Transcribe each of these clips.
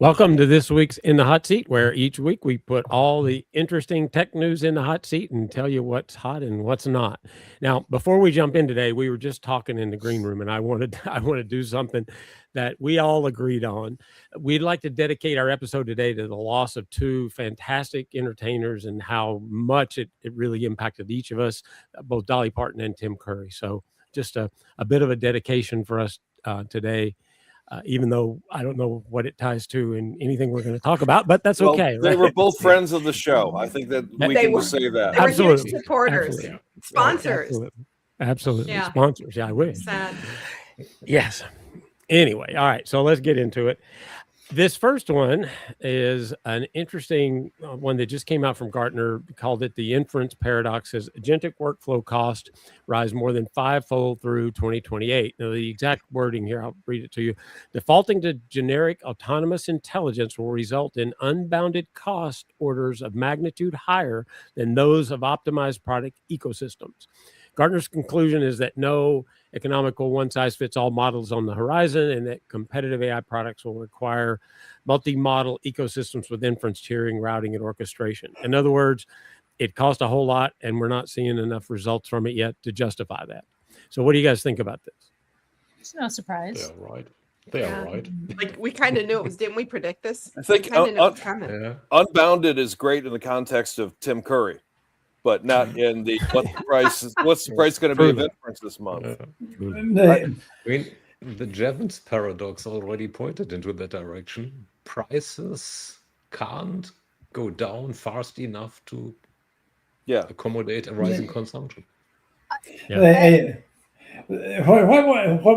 Welcome to this week's In the Hot Seat, where each week we put all the interesting tech news in the hot seat and tell you what's hot and what's not. Now, before we jump in today, we were just talking in the green room, and I want to do something that we all agreed on. We'd like to dedicate our episode today to the loss of two fantastic entertainers and how much it really impacted each of us, both Dolly Parton and Tim Curry. So just a bit of a dedication for us today. Even though I don't know what it ties to in anything we're going to talk about, but that's okay. They were both friends of the show. I think that we can say that. They were Absolutely. huge supporters, Absolutely. sponsors. Absolutely. Yeah. Sponsors. Yeah, I wish. Sad. Yes. Anyway, all right. So let's get into it. This first one is an interesting one that just came out from Gartner, called it the inference paradox. Says agentic workflow cost rise more than fivefold through 2028. Now, the exact wording here, I'll read it to you. Defaulting to generic autonomous intelligence will result in unbounded cost orders of magnitude higher than those of optimized product ecosystems. Gartner's conclusion is that no economical one-size-fits-all models on the horizon, and that competitive AI products will require multi-model ecosystems with inference tiering, routing, and orchestration. In other words, it costs a whole lot, and we're not seeing enough results from it yet to justify that. So what do you guys think about this? It's no surprise. They're right. They are right. Like, we kind of knew it was, didn't we predict this? I think We kind of knew it was coming. Unbounded is great in the context of Tim Curry, but not in the what's the price going to be of inference this month? I mean, the Jevons paradox already pointed into that direction. Prices can't go down fast enough to accommodate a rising consumption. What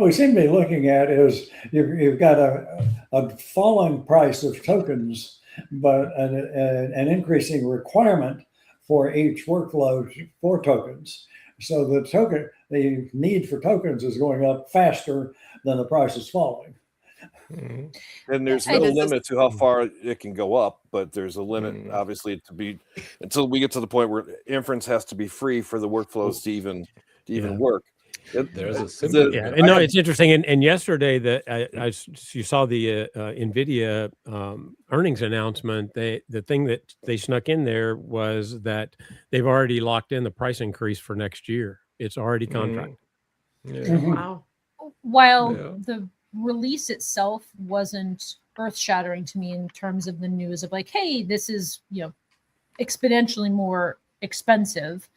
we seem to be looking at is you've got a falling price of tokens, but an increasing requirement for each workload for tokens. So the need for tokens is going up faster than the price is falling. And there's no limit to how far it can go up, but there's a limit, obviously, until we get to the point where inference has to be free for the workflows to even work. There's a simple. It's interesting. And yesterday, you saw the NVIDIA earnings announcement. The thing that they snuck in there was that they've already locked in the price increase for next year. It's already contracted. Wow. While the release itself wasn't earth-shattering to me in terms of the news of like, hey, this is exponentially more expensive,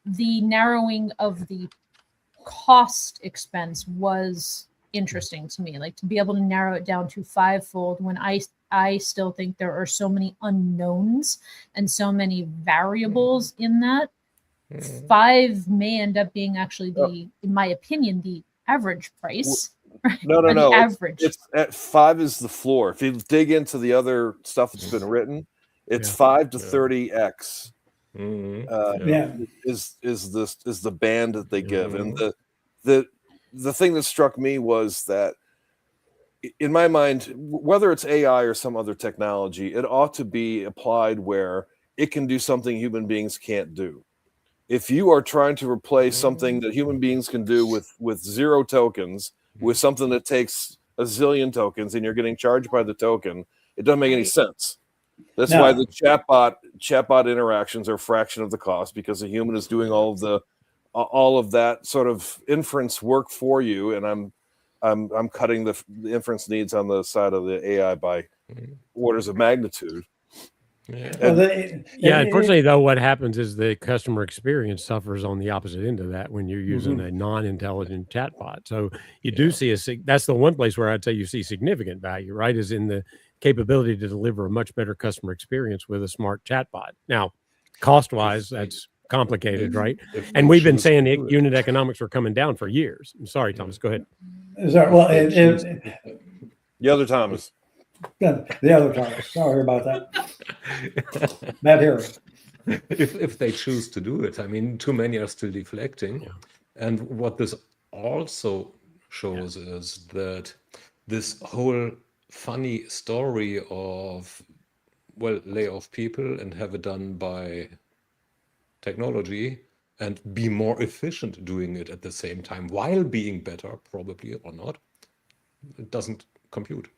the narrowing of the cost expense was interesting to me. Like, to be able to narrow it down to fivefold when I still think there are so many unknowns and so many variables in that. 5 may end up being actually in my opinion, the average price. No. The average. It's at 5 is the floor. If you dig into the other stuff that's been written, it's 5 to 30x. Is the band that they give. And the thing that struck me was that, in my mind, whether it's AI or some other technology, it ought to be applied where it can do something human beings can't do. If you are trying to replace something that human beings can do with 0 tokens with something that takes a zillion tokens, and you're getting charged by the token, it doesn't make any sense. That's why the chatbot interactions are a fraction of the cost, because a human is doing all of that sort of inference work for you, and I'm cutting the inference needs on the side of the AI by orders of magnitude. Unfortunately, though, what happens is the customer experience suffers on the opposite end of that when you're using a non-intelligent chatbot. So you do see that's the one place where I'd say you see significant value, right? Is in the capability to deliver a much better customer experience with a smart chatbot. Now, cost-wise, that's complicated, right? And we've been saying unit economics were coming down for years. I'm sorry, Thomas, go ahead. The other Thomas. The other Thomas. Sorry about that. Bad hearing. If they choose to do it, I mean, too many are still deflecting. And what this also shows is that this whole funny story of, lay off people and have it done by technology and be more efficient doing it at the same time while being better, probably or not, it doesn't compute.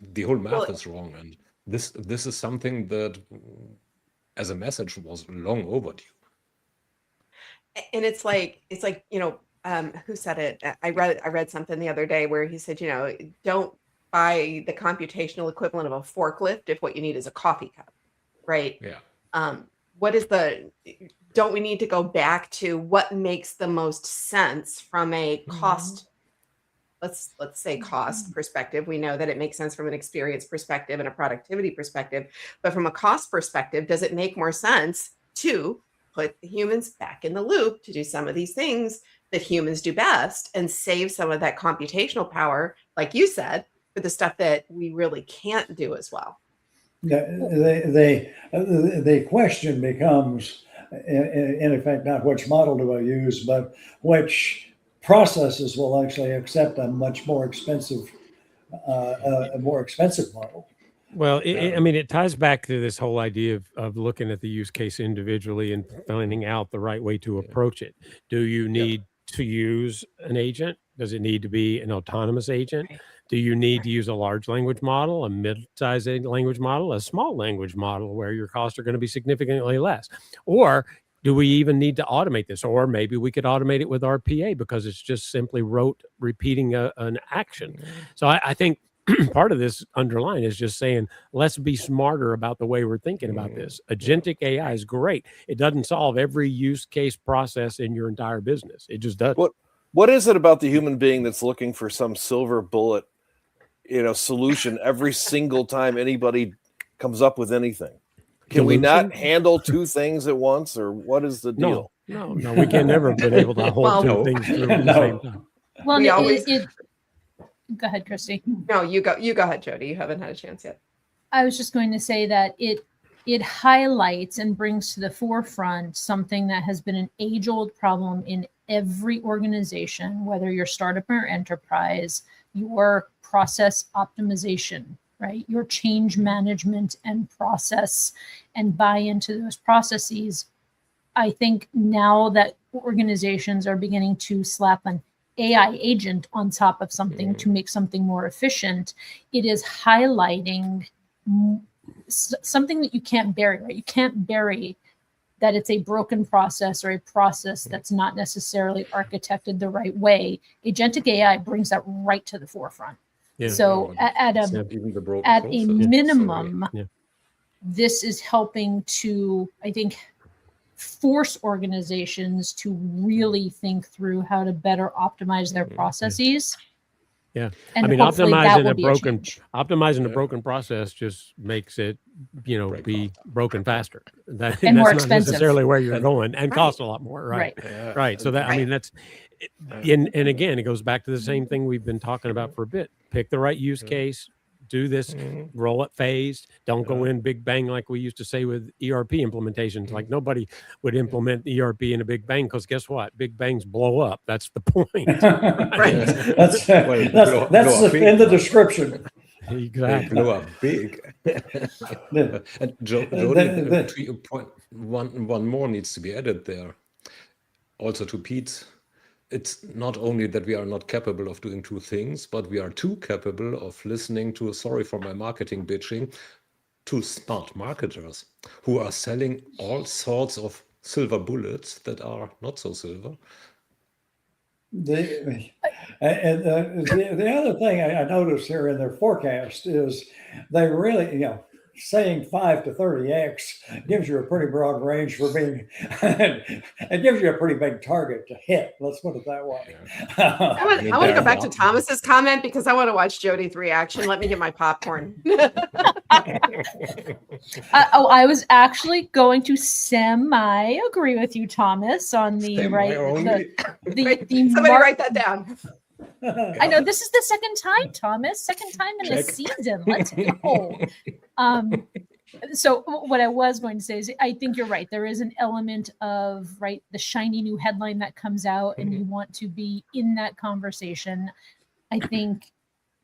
the whole math Well, is wrong. And this is something that, as a message, was long overdue. and it's like, who said it? I read something the other day where he said, don't buy the computational equivalent of a forklift if what you need is a coffee cup, right? Yeah. Don't we need to go back to what makes the most sense from a cost, let's say cost perspective? We know that it makes sense from an experience perspective and a productivity perspective, but from a cost perspective, does it make more sense to put the humans back in the loop to do some of these things that humans do best and save some of that computational power, like you said, for the stuff that we really can't do as well? The question becomes, in effect, not which model do I use, but which processes will actually accept a much more expensive model. Well, I mean, it ties back to this whole idea of looking at the use case individually and finding out the right way to approach it. Do you need to use an agent? Does it need to be an autonomous agent? Right. Do you need to use a large language model, a mid-sized language model, a small language model where your costs are going to be significantly less? Or do we even need to automate this? Or maybe we could automate it with RPA because it's just simply repeating an action. So I think part of this underlying is just saying, let's be smarter about the way we're thinking about this. Agentic AI is great. It doesn't solve every use case process in your entire business. It just doesn't. What is it about the human being that's looking for some silver bullet, solution every single time anybody comes up with anything? Can we not handle two things at once, or what is the deal? No, we can never have been able to hold two things through at the same time. Well, We always- go ahead, Christy. No, you go ahead, Jody. You haven't had a chance yet. I was just going to say that it highlights and brings to the forefront something that has been an age-old problem in every organization, whether you're startup or enterprise, your process optimization, right? Your change management and process and buy into those processes. I think now that organizations are beginning to slap an AI agent on top of something to make something more efficient, it is highlighting something that you can't bury, right? You can't bury that it's a broken process or a process that's not necessarily architected the right way. Agentic AI brings that right to the forefront. Yeah. So at a minimum, this is helping to, I think, force organizations to really think through how to better optimize their processes. Yeah, and I mean, optimizing a broken process just makes it, be broken faster. And that's more not expensive. necessarily where you're going, and cost a lot more. Right. So that, I mean, that's, and again, it goes back to the same thing we've been talking about for a bit. Pick the right use case. Do this, roll it phased. Don't go in big bang like we used to say with ERP implementations. Like nobody would implement ERP in a big bang because guess what? Big bangs blow up. That's the point. Right. That's in the description. Exactly. Blow up big. And Jody, to your point, one more needs to be added there. Also to Pete. It's not only that we are not capable of doing two things, but we are too capable of listening to, sorry for my marketing bitching, to smart marketers who are selling all sorts of silver bullets that are not so silver. The other thing I noticed here in their forecast is they really, saying 5 to 30x gives you a pretty broad range for being, it gives you a pretty big target to hit. Let's put it that way. I want to go back to Thomas's comment because I want to watch Jody's reaction. Let me get my popcorn. I was actually going to semi-agree with you, Thomas, on the Somebody write that down. I know this is the second time, Thomas. Second time in a season. Let's go. So what I was going to say is I think you're right. There is an element of the shiny new headline that comes out and you want to be in that conversation. I think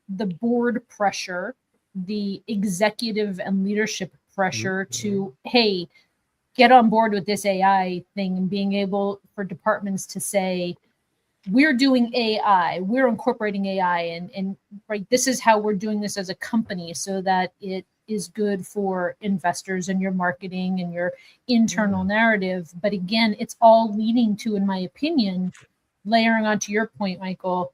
the board pressure, the executive and leadership pressure to, hey, get on board with this AI thing, and being able for departments to say, we're doing AI, we're incorporating AI, and right, this is how we're doing this as a company so that it is good for investors and your marketing and your internal narrative. But again, it's all leading to, in my opinion, layering onto your point, Michael,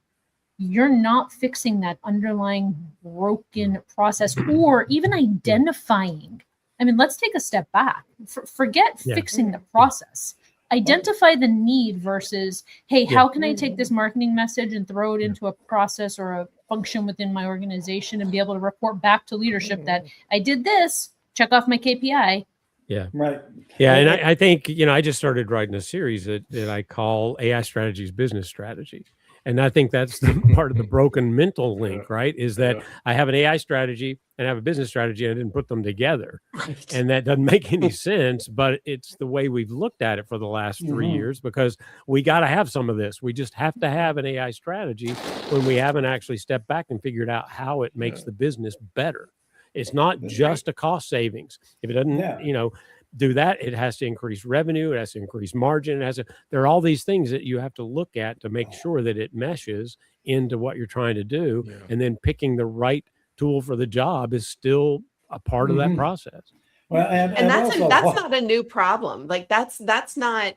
you're not fixing that underlying broken process or even identifying. I mean, let's take a step back. Forget fixing the process. Identify the need versus, hey, how can I take this marketing message and throw it into a process or a function within my organization and be able to report back to leadership that I did this, check off my KPI. Yeah. Right. Yeah. And I think, I just started writing a series that I call AI Strategies Business Strategy. And I think that's the part of the broken mental link, right? Is that I have an AI strategy and I have a business strategy. And I didn't put them together. Right. And that doesn't make any sense, but it's the way we've looked at it for the last 3 years, because we got to have some of this. We just have to have an AI strategy when we haven't actually stepped back and figured out how it makes the business better. It's not just a cost savings. If it doesn't, do that, it has to increase revenue, it has to increase margin, there are all these things that you have to look at to make sure that it meshes into what you're trying to do. And then picking the right tool for the job is still a part of that process. Well, and that's not a new problem. Like that's not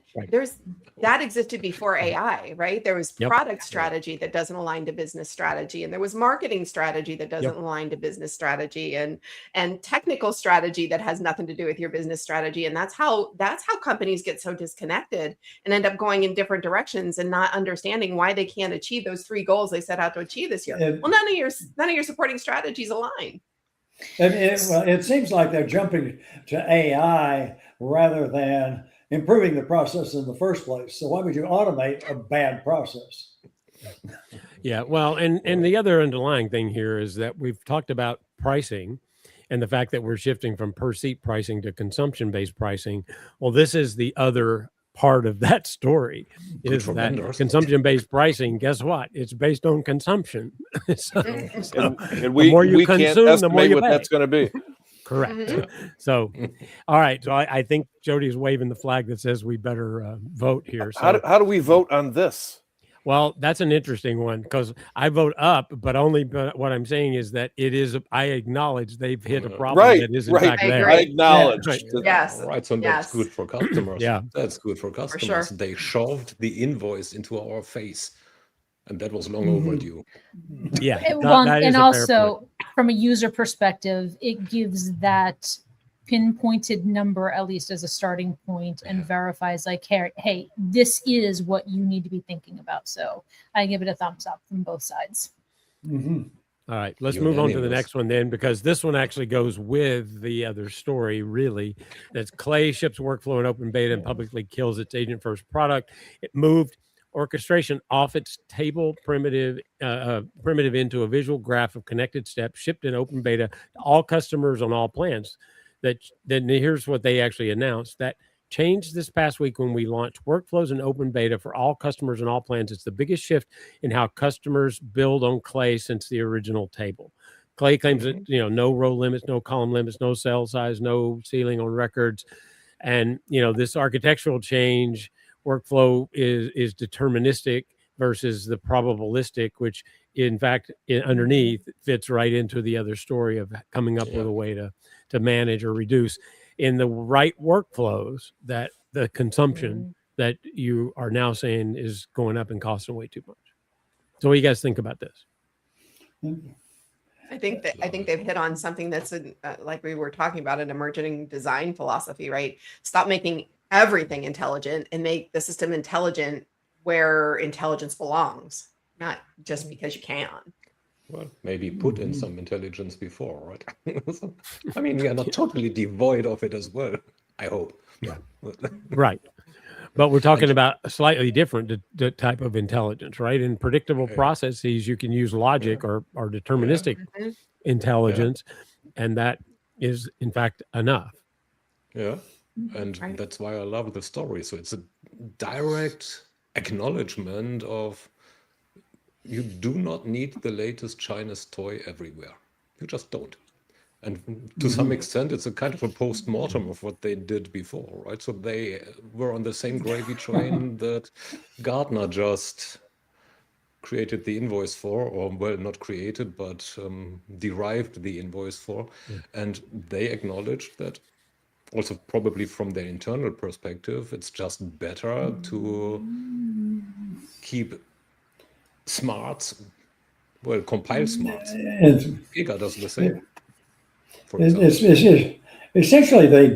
that existed before AI, right? There was product strategy that doesn't align to business strategy, and there was marketing strategy that doesn't align to business strategy, and technical strategy that has nothing to do with your business strategy. And that's how companies get so disconnected and end up going in different directions and not understanding why they can't achieve those 3 goals they set out to achieve this year. Well, none of your supporting strategies align. And it seems like they're jumping to AI rather than improving the process in the first place. So why would you automate a bad process? Yeah, well, and the other underlying thing here is that we've talked about pricing and the fact that we're shifting from per seat pricing to consumption-based pricing. Well, this is the other part of that story, is that consumption-based pricing, guess what? It's based on consumption. and we can't estimate what that's going to be. Correct. So, all right. So I think Jody's waving the flag that says we better vote here. So, how do we vote on this? Well, that's an interesting one, because I vote up, but what I'm saying is that I acknowledge they've hit a problem that is in fact there. I acknowledge. Yes. Right. So that's good for customers. That's good for customers. For sure. They shoved the invoice into our face, and that was long overdue. Yeah. And also from a user perspective, it gives that pinpointed number, at least as a starting point, and verifies like, hey, this is what you need to be thinking about. So I give it a thumbs up from both sides. All right, let's move on to the next one then, because this one actually goes with the other story, really. That's Clay ships workflow in open beta and publicly kills its agent first product. It moved orchestration off its table primitive into a visual graph of connected steps, shipped in open beta to all customers on all plans. Then here's what they actually announced: that changed this past week when we launched workflows in open beta for all customers and all plans. It's the biggest shift in how customers build on Clay since the original table. Clay claims that no row limits, no column limits, no cell size, no ceiling on records, and this architectural change workflow is deterministic versus the probabilistic, which in fact underneath fits right into the other story of coming up with a way to manage or reduce in the right workflows that the consumption that you are now saying is going up and costing way too much. So what do you guys think about this? I think they've hit on something that's like we were talking about, an emerging design philosophy, right? Stop making everything intelligent and make the system intelligent where intelligence belongs, not just because you can. Well, maybe put in some intelligence before, right? I mean, we are not totally devoid of it as well, I hope. Yeah. Right. But we're talking about a slightly different type of intelligence, right? In predictable processes, you can use logic or deterministic intelligence, and that is, in fact, enough. Yeah. And that's why I love the story. So it's a direct acknowledgement of, you do not need the latest Chinese toy everywhere. You just don't. And to some extent, it's a kind of a post-mortem of what they did before, right? So they were on the same gravy train that Gartner just created the invoice for, or well, not created, but derived the invoice for. And they acknowledged that also probably from their internal perspective, it's just better to keep smarts, well, compile smarts. It's, Giga does the same, for it's, example. it's essentially they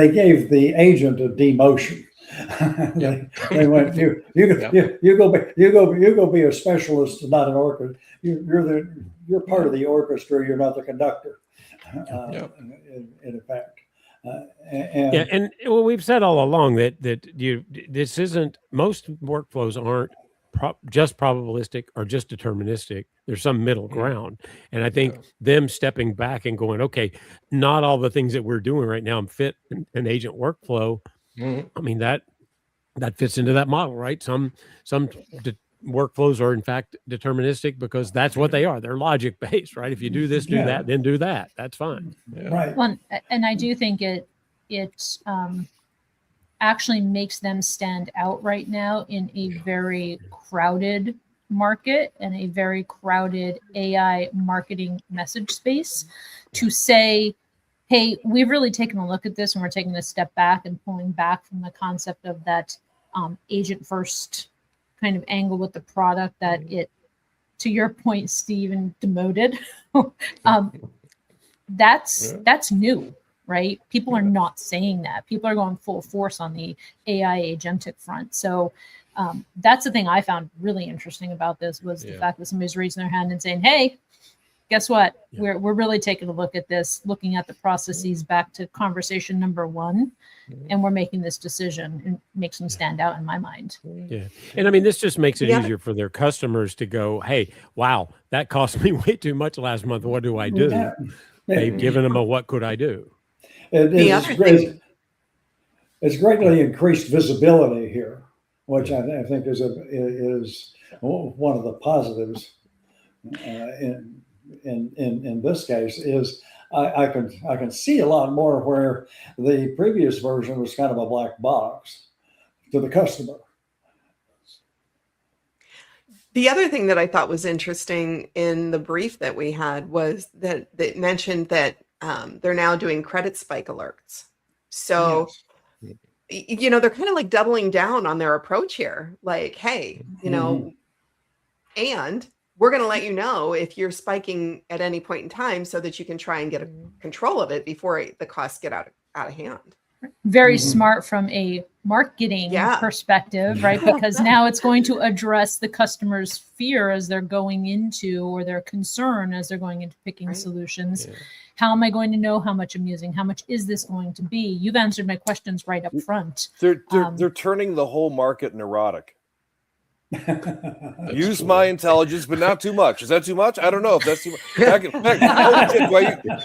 gave the agent a demotion. They went, you go be a specialist, not an orchestra. You're part of the orchestra. You're not the conductor. In effect. And well, we've said all along that this isn't, most workflows aren't just probabilistic or just deterministic. There's some middle ground, and I think them stepping back and going, okay, not all the things that we're doing right now fit an agent workflow. I mean, that fits into that model, right? Some workflows are in fact deterministic because that's what they are. They're logic based, right? If you do this, do that, then do that. That's fine. Right. Well, and I do think it actually makes them stand out right now in a very crowded market and a very crowded AI marketing message space to say, hey, we've really taken a look at this and we're taking a step back and pulling back from the concept of that agent first kind of angle with the product that it, to your point, Steve, demoted. That's new, right? People are not saying that. People are going full force on the AI agentic front. So that's the thing I found really interesting about this was the fact that somebody's raising their hand and saying, hey, guess what? We're really taking a look at this, looking at the processes back to conversation number one, and we're making this decision, and makes them stand out in my mind. Yeah. And I mean, this just makes it easier for their customers to go, hey, wow, that cost me way too much last month. What do I do? Yeah. They've given them a what could I do? It's greatly increased visibility here, which I think is one of the positives in this case. Is I can see a lot more where the previous version was kind of a black box to the customer. The other thing that I thought was interesting in the brief that we had was that it mentioned that they're now doing credit spike alerts. So, they're kind of like doubling down on their approach here. Like, hey, and we're going to let you know if you're spiking at any point in time so that you can try and get control of it before the costs get out of hand. Very smart from a marketing perspective, right? Because now it's going to address the customer's fear as they're going into, or their concern as they're going into picking solutions. How am I going to know how much I'm using? How much is this going to be? You've answered my questions right up front. They're turning the whole market neurotic. Use my intelligence, but not too much. Is that too much? I don't know if that's too much.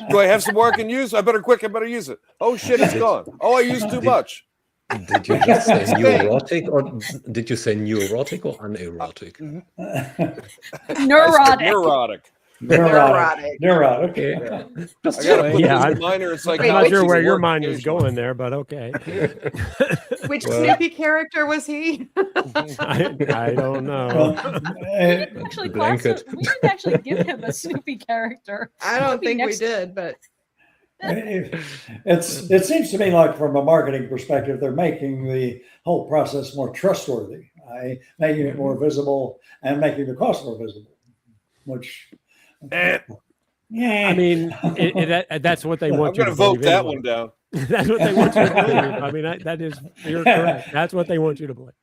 Do I have some more I can use? I better use it. Oh shit, it's gone. Oh, I used too much. Did you just say neurotic, or did you say neurotic or unerotic? Neurotic. Neurotic. Yeah. Minor. It's like, I'm not sure where your mind is going there, but okay. Which Snoopy character was he? I don't know. We should actually give him a Snoopy character. I don't think we did, but it seems to me like from a marketing perspective, they're making the whole process more trustworthy, making it more visible and making the cost more visible, which I mean, that's what they want. I'm going to vote that one down. That's what they want you to believe. I mean, you're correct. That's what they want you to believe.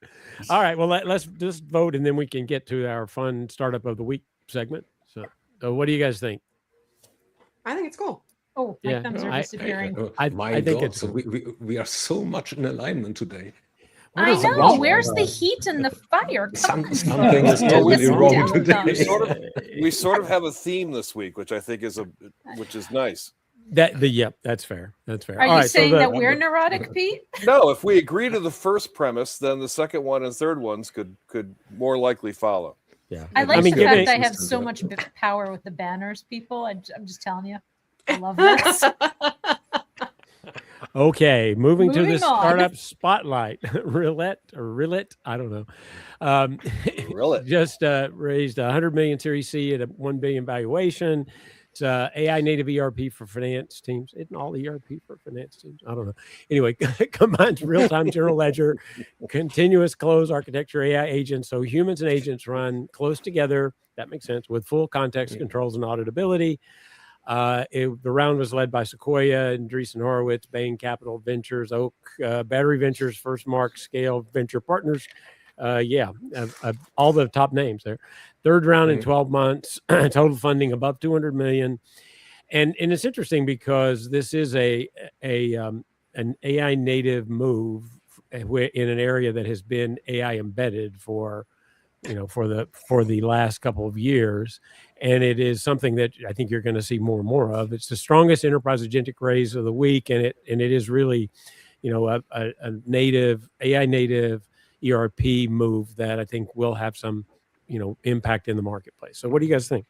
All right, well, let's just vote, and then we can get to our fun startup of the week segment. So what do you guys think? I think it's cool. Oh, my thumbs are disappearing. I think God, so we are so much in alignment today. I know. Where's the heat and the fire? Something is totally wrong today. We sort of have a theme this week, which I think is nice. That's fair. That's fair. Are you saying that we're neurotic, Pete? No, if we agree to the first premise, then the second one and third ones could more likely follow. Yeah. I like the fact that I have so much power with the banners, people. I'm just telling you. I love this. Okay, moving to the Moving on. startup spotlight. Rillet, I don't know. Rillet. Just raised 100 million Series C at a 1 billion valuation. It's AI-native ERP for finance teams. Isn't all ERP for finance teams? I don't know. Anyway, combines real-time general ledger, continuous close architecture, AI agents. So humans and agents run close together. That makes sense, with full context controls and auditability. The round was led by Sequoia, Andreessen Horowitz, Bain Capital Ventures, Oak, Battery Ventures, First Mark, Scale Venture Partners. All the top names there. Third round in 12 months, total funding above 200 million. And it's interesting because this is an AI native move in an area that has been AI embedded for the last couple of years. And it is something that I think you're going to see more and more of. It's the strongest enterprise agentic raise of the week. And it is really, a native AI native ERP move that I think will have some, impact in the marketplace. So what do you guys think?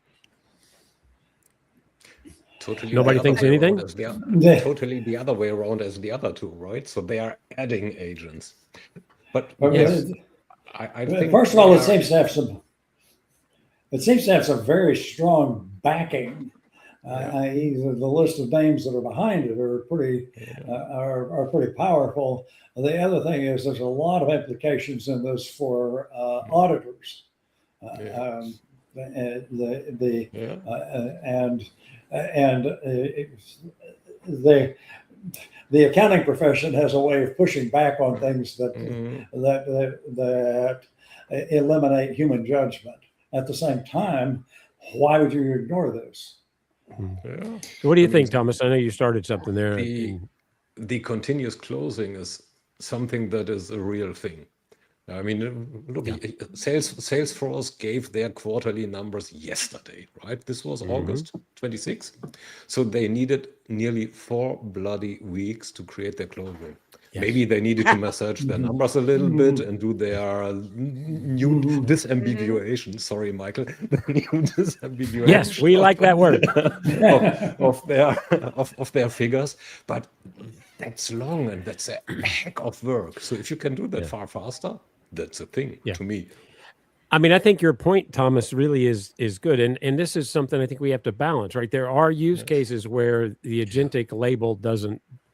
Totally. Nobody the other thinks way anything? around as Yeah. totally the other way around as the other two, right? So they are adding agents. But But Yes. I think first of all, they it seems to have some very strong backing. I.e., the list of names that are behind it are pretty are pretty powerful. The other thing is there's a lot of implications in this for auditors. The accounting profession has a way of pushing back on things that eliminate human judgment. At the same time, why would you ignore this? So what do you think, Thomas? I know you started something there. The continuous closing is something that is a real thing. I mean, look, Salesforce gave their quarterly numbers yesterday, right? This was August 26th. So they needed nearly 4 bloody weeks to create their closing. Yes. Maybe they needed to massage their numbers a little bit and do their new disambiguation. Sorry, Michael. The new disambiguation. Yes, we like that word. of their figures. But that's long and that's a heck of work. So if you can do that far faster, that's a thing to me. I mean, I think your point, Thomas, really is good. And this is something I think we have to balance, right? There are use cases where the agentic label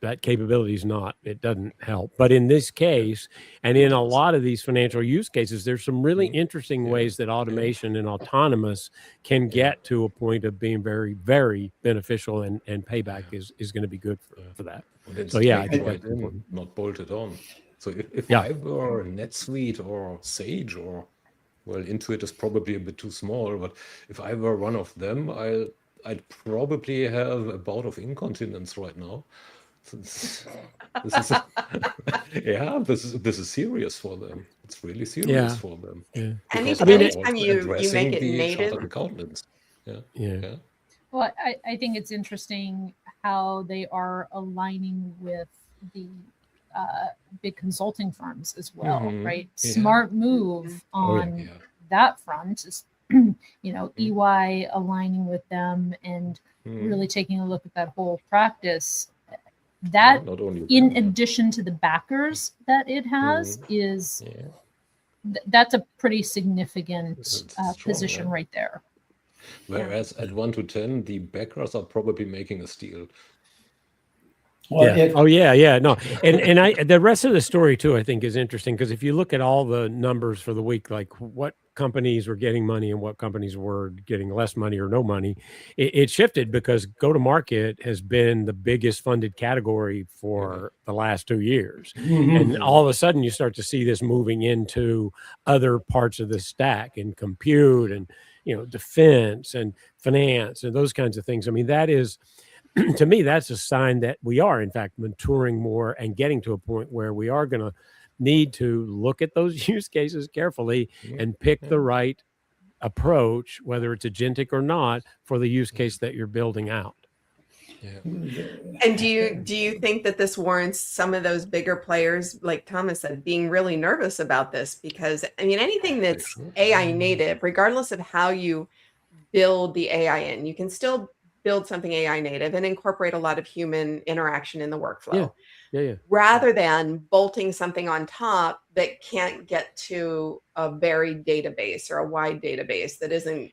that capability is not, it doesn't help. But in this case, and in a lot of these financial use cases, there's some really interesting ways that automation and autonomous can get to a point of being very, very beneficial, and payback is going to be good for that. So I think that's important. Not bolted on. So if I were NetSuite or Sage or, well, Intuit is probably a bit too small, but if I were one of them, I'd probably have a bout of incontinence right now. This is serious for them. It's really serious for them. Yeah. Anytime you make it native. Accountants. Well, I think it's interesting how they are aligning with the big consulting firms as well, right? Smart move on that front is, EY aligning with them and really taking a look at that whole practice. That, in addition to the backers that it has, is that's a pretty significant position right there. Whereas at 1 to 10, the backers are probably making a steal. No, and the rest of the story too, I think, is interesting, because if you look at all the numbers for the week, like what companies were getting money and what companies were getting less money or no money, it shifted, because go-to-market has been the biggest funded category for the last 2 years, and all of a sudden you start to see this moving into other parts of the stack, and compute, and defense and finance and those kinds of things. I mean, that is, to me, that's a sign that we are, in fact, maturing more and getting to a point where we are going to need to look at those use cases carefully and pick the right approach, whether it's agentic or not, for the use case that you're building out. And do you think that this warrants some of those bigger players, like Thomas said, being really nervous about this? Because I mean, anything that's AI native, regardless of how you build the AI in, you can still build something AI native and incorporate a lot of human interaction in the workflow. Yeah. rather than bolting something on top that can't get to a varied database or a wide database that isn't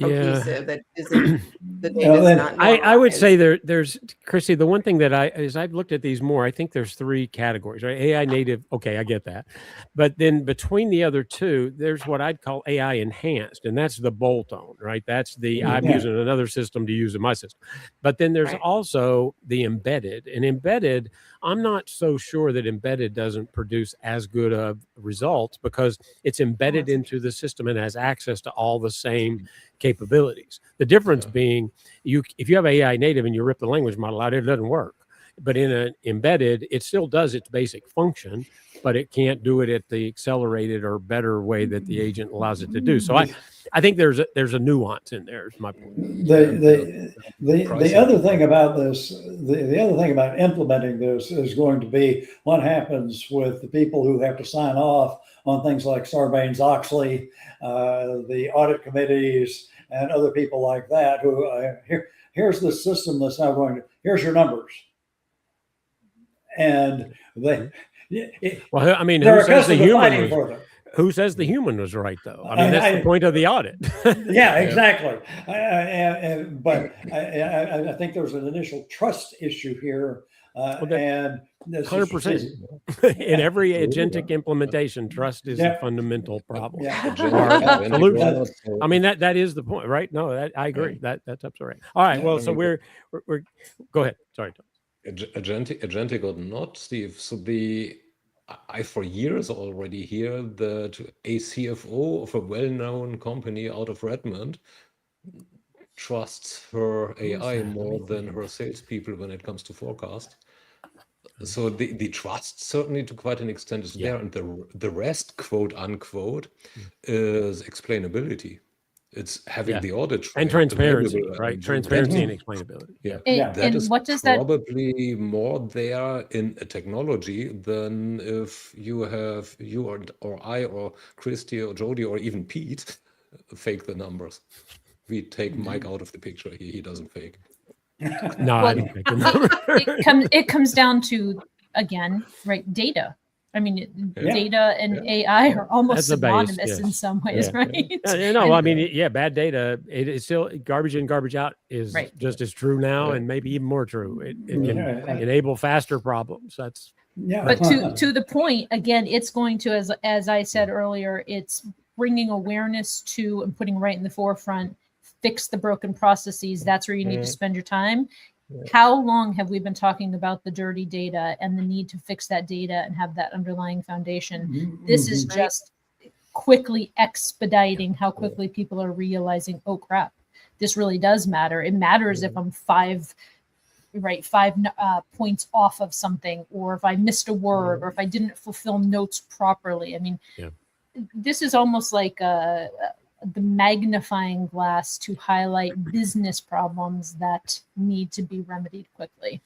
cohesive, that isn't the data is not I would normalized. say there's Chrissy, the one thing that as I've looked at these more, I think there's 3 categories, right? AI native, okay, I get that. But then between the other 2, there's what I'd call AI enhanced, and that's the bolt-on, right? That's the I'm using another system to use in my system. But then there's also the embedded. And embedded, I'm not so sure that embedded doesn't produce as good of results because it's embedded into the system and has access to all the same capabilities. The difference being if you have AI native and you rip the language model out, it doesn't work. But in an embedded, it still does its basic function, but it can't do it at the accelerated or better way that the agent allows it to do. So I think there's a nuance in there, is my point. The other thing about this, the other thing about implementing this is going to be what happens with the people who have to sign off on things like Sarbanes-Oxley, the audit committees, and other people like that who here's the system that's now going to, here's your numbers. And they, well, I mean, who says the human was right, though? I mean, that's the point of the audit. Yeah, exactly. But I think there's an initial trust issue here. And 100%. In every agentic implementation, trust is a fundamental problem. I mean, that is the point, right? No, I agree. That's absolutely right. All right. Well, so we're go ahead. Sorry, Tom. Agentic or not, Steve. So I for years already hear that a CFO of a well-known company out of Redmond trusts her AI more than her salespeople when it comes to forecast. So the trust certainly to quite an extent is there, and the rest, quote unquote, is explainability. It's having the audit and transparency, right? Transparency and explainability. That is what does probably more there in a technology than if you or I or Christy or Jody or even Pete fake the numbers. We take Mike out of the picture. He doesn't fake. No, I don't fake the numbers. It comes down to, again, right, data. I mean, data and AI are almost synonymous in some ways, right? I mean, bad data, it is still garbage in, garbage out is just as true now, and maybe even more true. It can enable faster problems. That's but to the point, again, it's going to, as I said earlier, it's bringing awareness to and putting right in the forefront, fix the broken processes. That's where you need to spend your time. How long have we been talking about the dirty data and the need to fix that data and have that underlying foundation? This is just quickly expediting how quickly people are realizing, oh crap, this really does matter. It matters if I'm 5 points off of something, or if I missed a word, or if I didn't fulfill notes properly. I mean, this is almost like the magnifying glass to highlight business problems that need to be remedied quickly.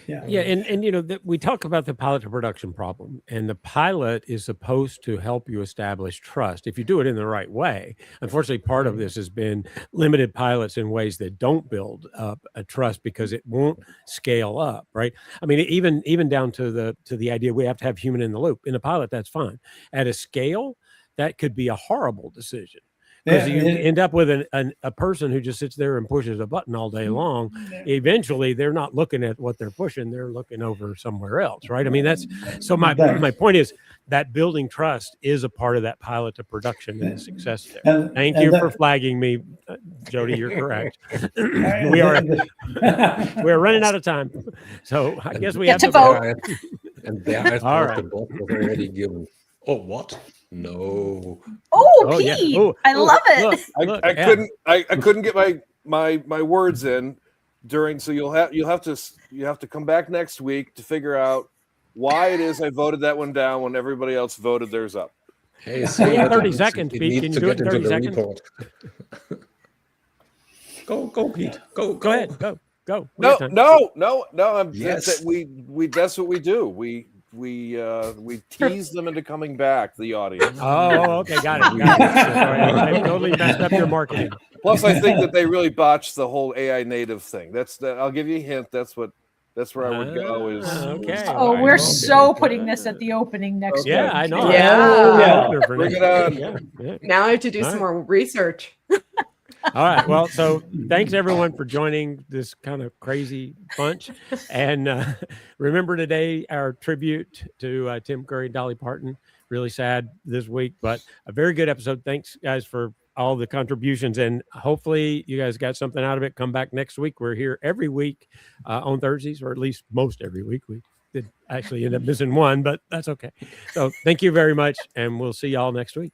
And we talk about the pilot to production problem, and the pilot is supposed to help you establish trust if you do it in the right way. Unfortunately, part of this has been limited pilots in ways that don't build up a trust because it won't scale up, right? I mean, even down to the idea we have to have human in the loop. In a pilot, that's fine. At a scale, that could be a horrible decision. Because you end up with a person who just sits there and pushes a button all day long. Eventually, they're not looking at what they're pushing; they're looking over somewhere else, right? I mean, that's so. My point is that building trust is a part of that pilot to production and the success there. Thank you for flagging me, Jody. You're correct. We're running out of time, so I guess we have to vote. And there, I thought the boss was already given. Oh, what? No. Oh, Pete, I love it. Look, I couldn't get my words in during. So you'll have to come back next week to figure out why it is I voted that one down when everybody else voted theirs up. Hey, so 30 seconds, Pete. Can you do it in 30 seconds? Go, Pete. Go ahead. Go. No. Yes. That's what we do. We tease them into coming back, the audience. Oh, okay, got it. Sorry, I totally messed up your marketing. Plus, I think that they really botched the whole AI native thing. I'll give you a hint. That's what That's where I would go. Is okay. Oh, all right, we're well, so putting this at the opening next Okay. Yeah, week. I know. Yeah. Oh, yeah. For Bring next it on. week. Yeah, yeah. Now I have to do All some right. more research. All right. Well, so thanks everyone for joining this kind of crazy bunch. And remember today, our tribute to Tim Curry and Dolly Parton. Really sad this week, but a very good episode. Thanks, guys, for all the contributions. And hopefully you guys got something out of it. Come back next week. We're here every week on Thursdays, or at least most every week. We did actually end up missing one, but that's okay. So thank you very much. And we'll see y'all next week.